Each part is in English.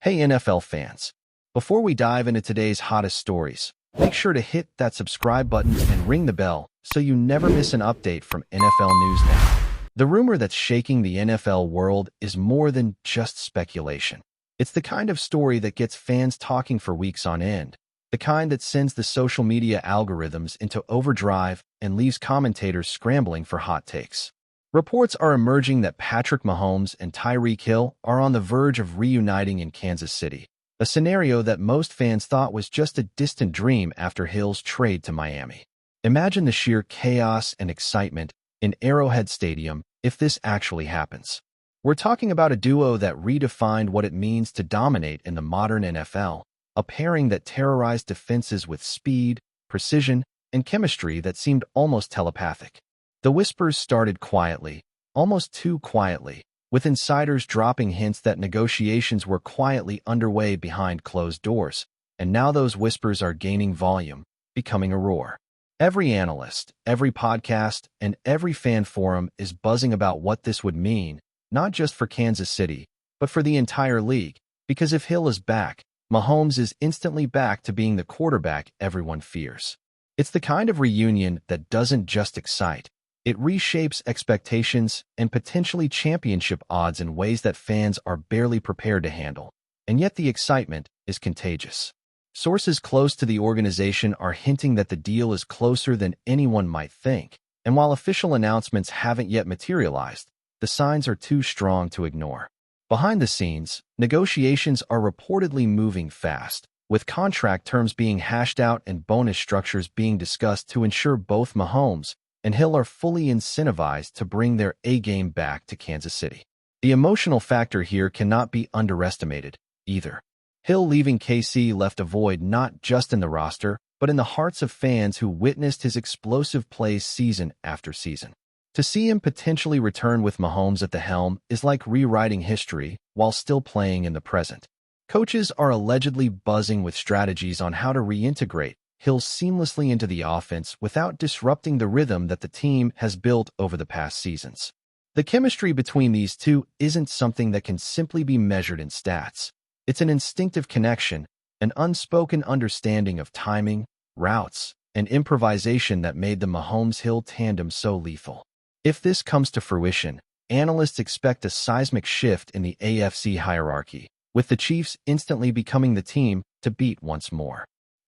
Hey NFL fans, before we dive into today's hottest stories, make sure to hit that subscribe button and ring the bell so you never miss an update from NFL News Now. The rumor that's shaking the NFL world is more than just speculation. It's the kind of story that gets fans talking for weeks on end, the kind that sends the social media algorithms into overdrive and leaves commentators scrambling for hot takes. Reports are emerging that Patrick Mahomes and Tyreek Hill are on the verge of reuniting in Kansas City, a scenario that most fans thought was just a distant dream after Hill's trade to Miami. Imagine the sheer chaos and excitement in Arrowhead Stadium if this actually happens. We're talking about a duo that redefined what it means to dominate in the modern NFL, a pairing that terrorized defenses with speed, precision, and chemistry that seemed almost telepathic. The whispers started quietly, almost too quietly, with insiders dropping hints that negotiations were quietly underway behind closed doors, and now those whispers are gaining volume, becoming a roar. Every analyst, every podcast, and every fan forum is buzzing about what this would mean, not just for Kansas City, but for the entire league, because if Hill is back, Mahomes is instantly back to being the quarterback everyone fears. It's the kind of reunion that doesn't just excite. It reshapes expectations and potentially championship odds in ways that fans are barely prepared to handle. And yet the excitement is contagious. Sources close to the organization are hinting that the deal is closer than anyone might think. And while official announcements haven't yet materialized, the signs are too strong to ignore. Behind the scenes, negotiations are reportedly moving fast, with contract terms being hashed out and bonus structures being discussed to ensure both Mahomes and Hill are fully incentivized to bring their A-game back to Kansas City. The emotional factor here cannot be underestimated, either. Hill leaving KC left a void not just in the roster, but in the hearts of fans who witnessed his explosive plays season after season. To see him potentially return with Mahomes at the helm is like rewriting history while still playing in the present. Coaches are allegedly buzzing with strategies on how to reintegrate Hill seamlessly into the offense without disrupting the rhythm that the team has built over the past seasons. The chemistry between these two isn't something that can simply be measured in stats. It's an instinctive connection, an unspoken understanding of timing, routes, and improvisation that made the Mahomes-Hill tandem so lethal. If this comes to fruition, analysts expect a seismic shift in the AFC hierarchy, with the Chiefs instantly becoming the team to beat once more.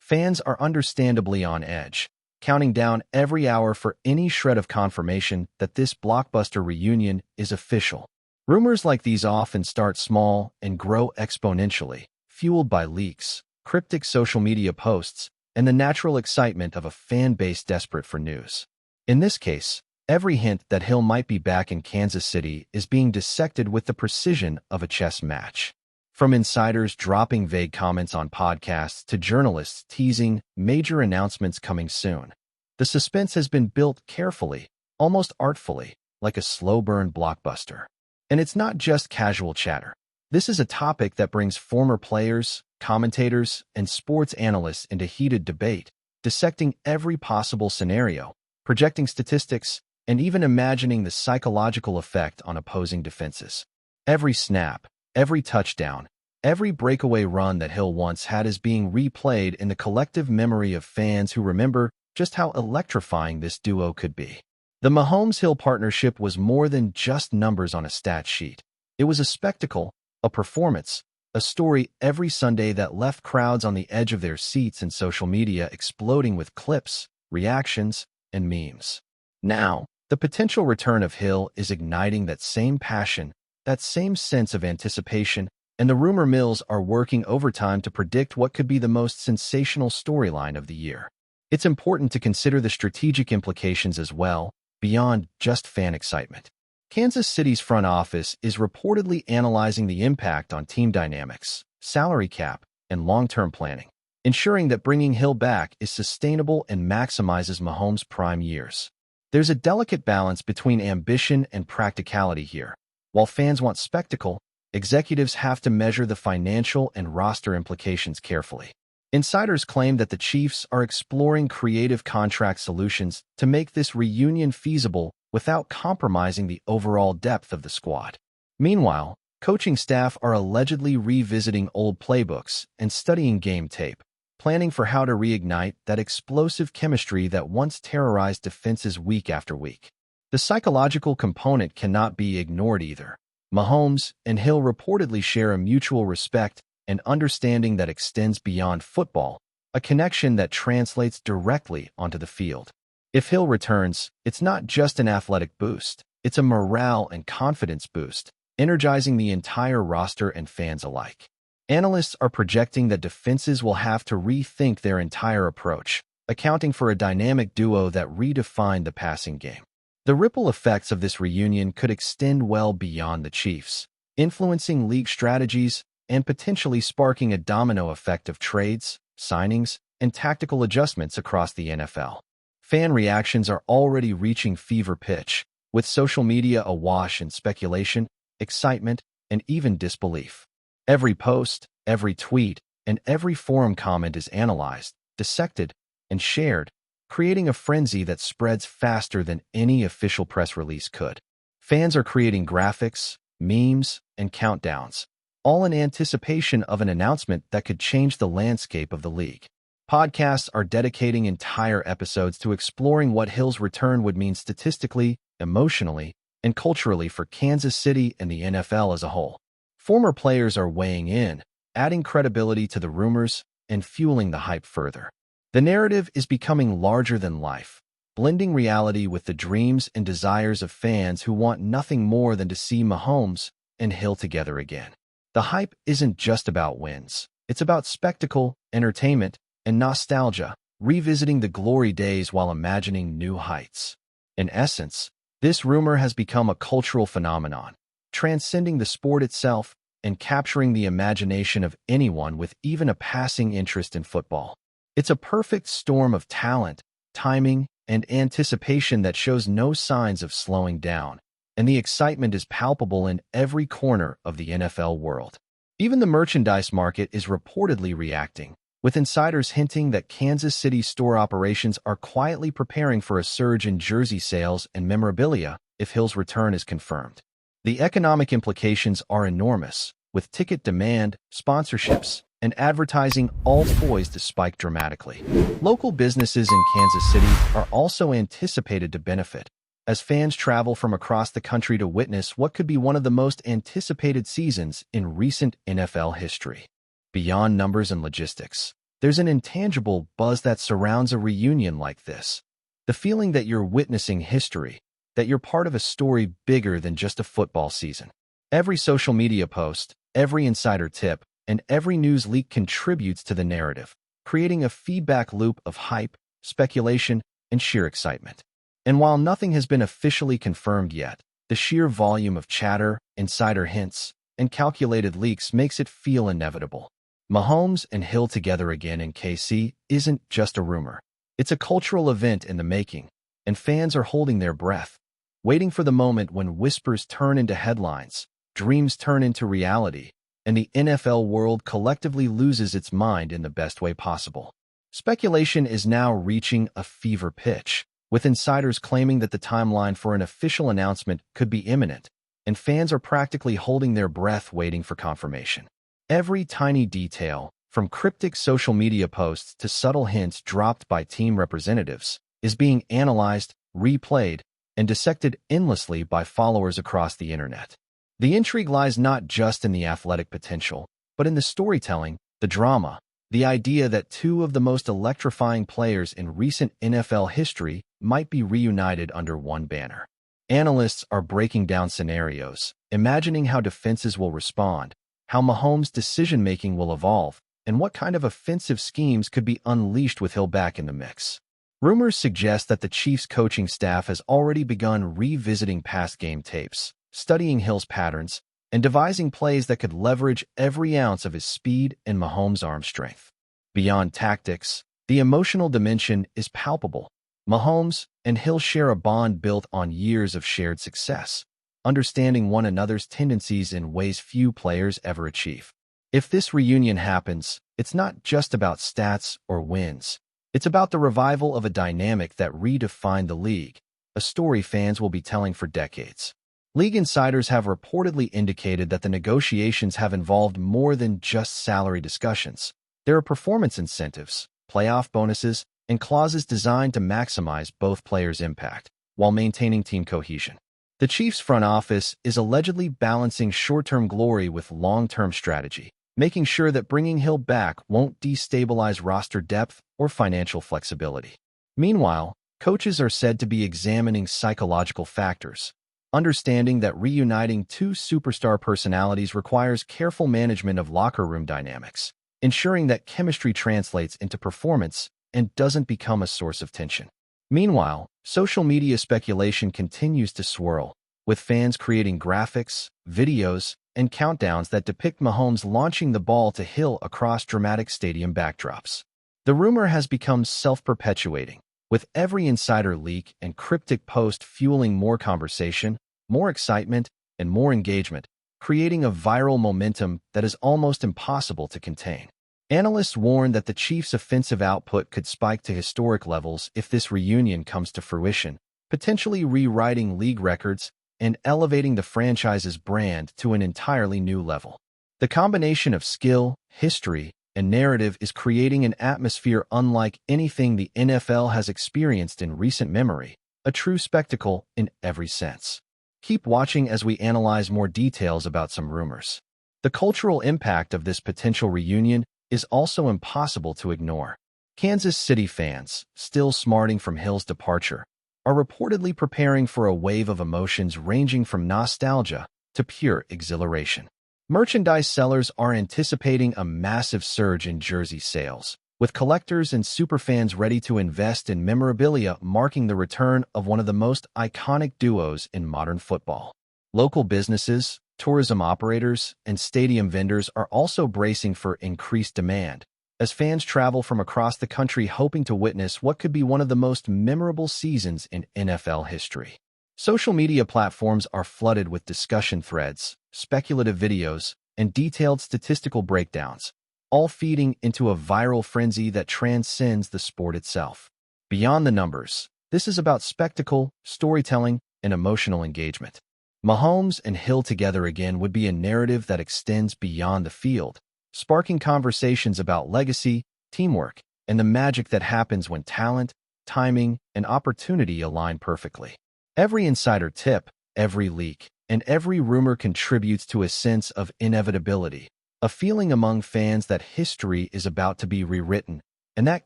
Fans are understandably on edge, counting down every hour for any shred of confirmation that this blockbuster reunion is official. Rumors like these often start small and grow exponentially, fueled by leaks, cryptic social media posts, and the natural excitement of a fan base desperate for news. In this case, every hint that Hill might be back in Kansas City is being dissected with the precision of a chess match. From insiders dropping vague comments on podcasts to journalists teasing major announcements coming soon, the suspense has been built carefully, almost artfully, like a slow-burn blockbuster. And it's not just casual chatter. This is a topic that brings former players, commentators, and sports analysts into heated debate, dissecting every possible scenario, projecting statistics, and even imagining the psychological effect on opposing defenses. Every snap, every touchdown, every breakaway run that Hill once had is being replayed in the collective memory of fans who remember just how electrifying this duo could be. The Mahomes-Hill partnership was more than just numbers on a stat sheet. It was a spectacle, a performance, a story every Sunday that left crowds on the edge of their seats and social media exploding with clips, reactions, and memes. Now, the potential return of Hill is igniting that same passion, that same sense of anticipation, and the rumor mills are working overtime to predict what could be the most sensational storyline of the year. It's important to consider the strategic implications as well, beyond just fan excitement. Kansas City's front office is reportedly analyzing the impact on team dynamics, salary cap, and long-term planning, ensuring that bringing Hill back is sustainable and maximizes Mahomes' prime years. There's a delicate balance between ambition and practicality here. While fans want spectacle, executives have to measure the financial and roster implications carefully. Insiders claim that the Chiefs are exploring creative contract solutions to make this reunion feasible without compromising the overall depth of the squad. Meanwhile, Coaching staff are allegedly revisiting old playbooks and studying game tape, planning for how to reignite that explosive chemistry that once terrorized defenses week after week. The psychological component cannot be ignored either. Mahomes and Hill reportedly share a mutual respect and understanding that extends beyond football, a connection that translates directly onto the field. If Hill returns, it's not just an athletic boost, it's a morale and confidence boost, energizing the entire roster and fans alike. Analysts are projecting that defenses will have to rethink their entire approach, accounting for a dynamic duo that redefined the passing game. The ripple effects of this reunion could extend well beyond the Chiefs, influencing league strategies and potentially sparking a domino effect of trades, signings, and tactical adjustments across the NFL. Fan reactions are already reaching fever pitch, with social media awash in speculation, excitement, and even disbelief. Every post, every tweet, and every forum comment is analyzed, dissected, and shared, creating a frenzy that spreads faster than any official press release could. Fans are creating graphics, memes, and countdowns, all in anticipation of an announcement that could change the landscape of the league. Podcasts are dedicating entire episodes to exploring what Hill's return would mean statistically, emotionally, and culturally for Kansas City and the NFL as a whole. Former players are weighing in, adding credibility to the rumors and fueling the hype further. The narrative is becoming larger than life, blending reality with the dreams and desires of fans who want nothing more than to see Mahomes and Hill together again. The hype isn't just about wins. It's about spectacle, entertainment, and nostalgia, revisiting the glory days while imagining new heights. In essence, this rumor has become a cultural phenomenon, transcending the sport itself and capturing the imagination of anyone with even a passing interest in football. It's a perfect storm of talent, timing, and anticipation that shows no signs of slowing down, and the excitement is palpable in every corner of the NFL world. Even the merchandise market is reportedly reacting, with insiders hinting that Kansas City store operations are quietly preparing for a surge in jersey sales and memorabilia if Hill's return is confirmed. The economic implications are enormous, with ticket demand, sponsorships, and advertising all poised to spike dramatically. Local businesses in Kansas City are also anticipated to benefit, as fans travel from across the country to witness what could be one of the most anticipated seasons in recent NFL history. Beyond numbers and logistics, there's an intangible buzz that surrounds a reunion like this. The feeling that you're witnessing history, that you're part of a story bigger than just a football season. Every social media post, every insider tip, and every news leak contributes to the narrative, creating a feedback loop of hype, speculation, and sheer excitement. And while nothing has been officially confirmed yet, the sheer volume of chatter, insider hints, and calculated leaks makes it feel inevitable. Mahomes and Hill together again in KC isn't just a rumor. It's a cultural event in the making, and fans are holding their breath, waiting for the moment when whispers turn into headlines, dreams turn into reality, and the NFL world collectively loses its mind in the best way possible. Speculation is now reaching a fever pitch, with insiders claiming that the timeline for an official announcement could be imminent, and fans are practically holding their breath waiting for confirmation. Every tiny detail, from cryptic social media posts to subtle hints dropped by team representatives, is being analyzed, replayed, and dissected endlessly by followers across the internet. The intrigue lies not just in the athletic potential, but in the storytelling, the drama, the idea that two of the most electrifying players in recent NFL history might be reunited under one banner. Analysts are breaking down scenarios, imagining how defenses will respond, how Mahomes' decision-making will evolve, and what kind of offensive schemes could be unleashed with Hill back in the mix. Rumors suggest that the Chiefs' coaching staff has already begun revisiting past game tapes, studying Hill's patterns, and devising plays that could leverage every ounce of his speed and Mahomes' arm strength. Beyond tactics, the emotional dimension is palpable. Mahomes and Hill share a bond built on years of shared success, understanding one another's tendencies in ways few players ever achieve. If this reunion happens, it's not just about stats or wins. It's about the revival of a dynamic that redefined the league, a story fans will be telling for decades. League insiders have reportedly indicated that the negotiations have involved more than just salary discussions. There are performance incentives, playoff bonuses, and clauses designed to maximize both players' impact while maintaining team cohesion. The Chiefs' front office is allegedly balancing short-term glory with long-term strategy, making sure that bringing Hill back won't destabilize roster depth or financial flexibility. Meanwhile, coaches are said to be examining psychological factors, understanding that reuniting two superstar personalities requires careful management of locker room dynamics, ensuring that chemistry translates into performance and doesn't become a source of tension. Meanwhile, social media speculation continues to swirl, with fans creating graphics, videos, and countdowns that depict Mahomes launching the ball to Hill across dramatic stadium backdrops. The rumor has become self-perpetuating, with every insider leak and cryptic post fueling more conversation, more excitement, and more engagement, creating a viral momentum that is almost impossible to contain. Analysts warn that the Chiefs' offensive output could spike to historic levels if this reunion comes to fruition, potentially rewriting league records and elevating the franchise's brand to an entirely new level. The combination of skill, history, and narrative is creating an atmosphere unlike anything the NFL has experienced in recent memory, a true spectacle in every sense. Keep watching as we analyze more details about some rumors. The cultural impact of this potential reunion is also impossible to ignore. Kansas City fans, still smarting from Hill's departure, are reportedly preparing for a wave of emotions ranging from nostalgia to pure exhilaration. Merchandise sellers are anticipating a massive surge in jersey sales, with collectors and superfans ready to invest in memorabilia marking the return of one of the most iconic duos in modern football. Local businesses, tourism operators, and stadium vendors are also bracing for increased demand, as fans travel from across the country hoping to witness what could be one of the most memorable seasons in NFL history. Social media platforms are flooded with discussion threads, speculative videos, and detailed statistical breakdowns, all feeding into a viral frenzy that transcends the sport itself. Beyond the numbers, this is about spectacle, storytelling, and emotional engagement. Mahomes and Hill together again would be a narrative that extends beyond the field, sparking conversations about legacy, teamwork, and the magic that happens when talent, timing, and opportunity align perfectly. Every insider tip, every leak, and every rumor contributes to a sense of inevitability, a feeling among fans that history is about to be rewritten, and that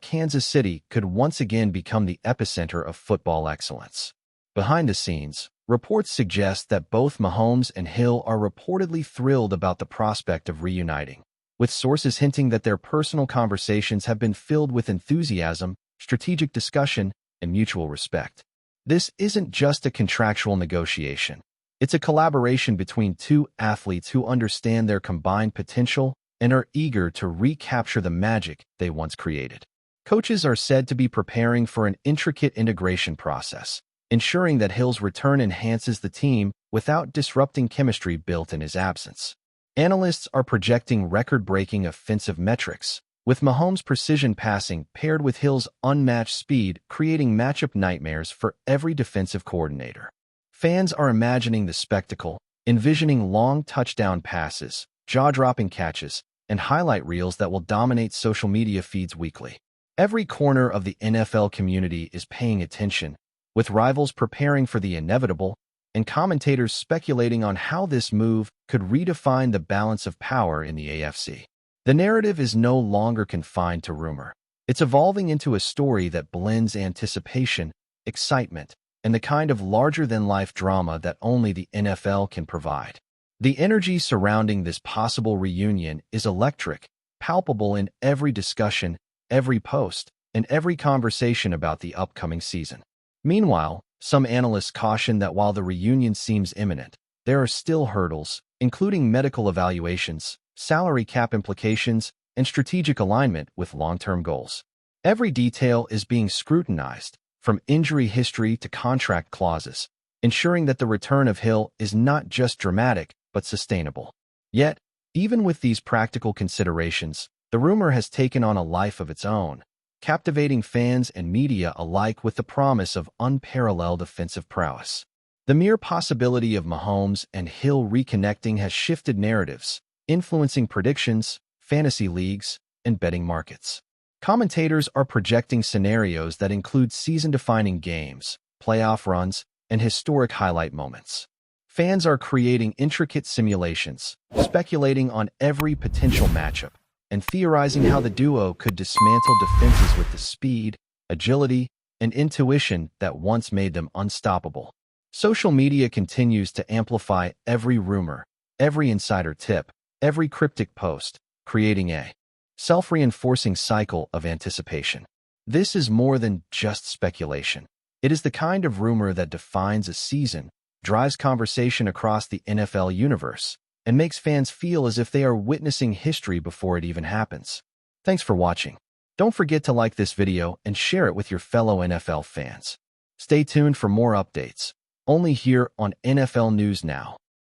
Kansas City could once again become the epicenter of football excellence. Behind the scenes, reports suggest that both Mahomes and Hill are reportedly thrilled about the prospect of reuniting, with sources hinting that their personal conversations have been filled with enthusiasm, strategic discussion, and mutual respect. This isn't just a contractual negotiation. It's a collaboration between two athletes who understand their combined potential and are eager to recapture the magic they once created. Coaches are said to be preparing for an intricate integration process, ensuring that Hill's return enhances the team without disrupting chemistry built in his absence. Analysts are projecting record-breaking offensive metrics, with Mahomes' precision passing paired with Hill's unmatched speed creating matchup nightmares for every defensive coordinator. Fans are imagining the spectacle, envisioning long touchdown passes, jaw-dropping catches, and highlight reels that will dominate social media feeds weekly. Every corner of the NFL community is paying attention, with rivals preparing for the inevitable and commentators speculating on how this move could redefine the balance of power in the AFC. The narrative is no longer confined to rumor. It's evolving into a story that blends anticipation, excitement, and the kind of larger-than-life drama that only the NFL can provide. The energy surrounding this possible reunion is electric, palpable in every discussion, every post, and every conversation about the upcoming season. Meanwhile, some analysts caution that while the reunion seems imminent, there are still hurdles, including medical evaluations, salary cap implications, and strategic alignment with long-term goals. Every detail is being scrutinized, from injury history to contract clauses, ensuring that the return of Hill is not just dramatic, but sustainable. Yet, even with these practical considerations, the rumor has taken on a life of its own, captivating fans and media alike with the promise of unparalleled offensive prowess. The mere possibility of Mahomes and Hill reconnecting has shifted narratives, influencing predictions, fantasy leagues, and betting markets. Commentators are projecting scenarios that include season-defining games, playoff runs, and historic highlight moments. Fans are creating intricate simulations, speculating on every potential matchup, and theorizing how the duo could dismantle defenses with the speed, agility, and intuition that once made them unstoppable. Social media continues to amplify every rumor, every insider tip, every cryptic post, creating a self-reinforcing cycle of anticipation. This is more than just speculation. It is the kind of rumor that defines a season, drives conversation across the NFL universe, and makes fans feel as if they are witnessing history before it even happens. Thanks for watching. Don't forget to like this video and share it with your fellow NFL fans. Stay tuned for more updates, only here on NFL News Now.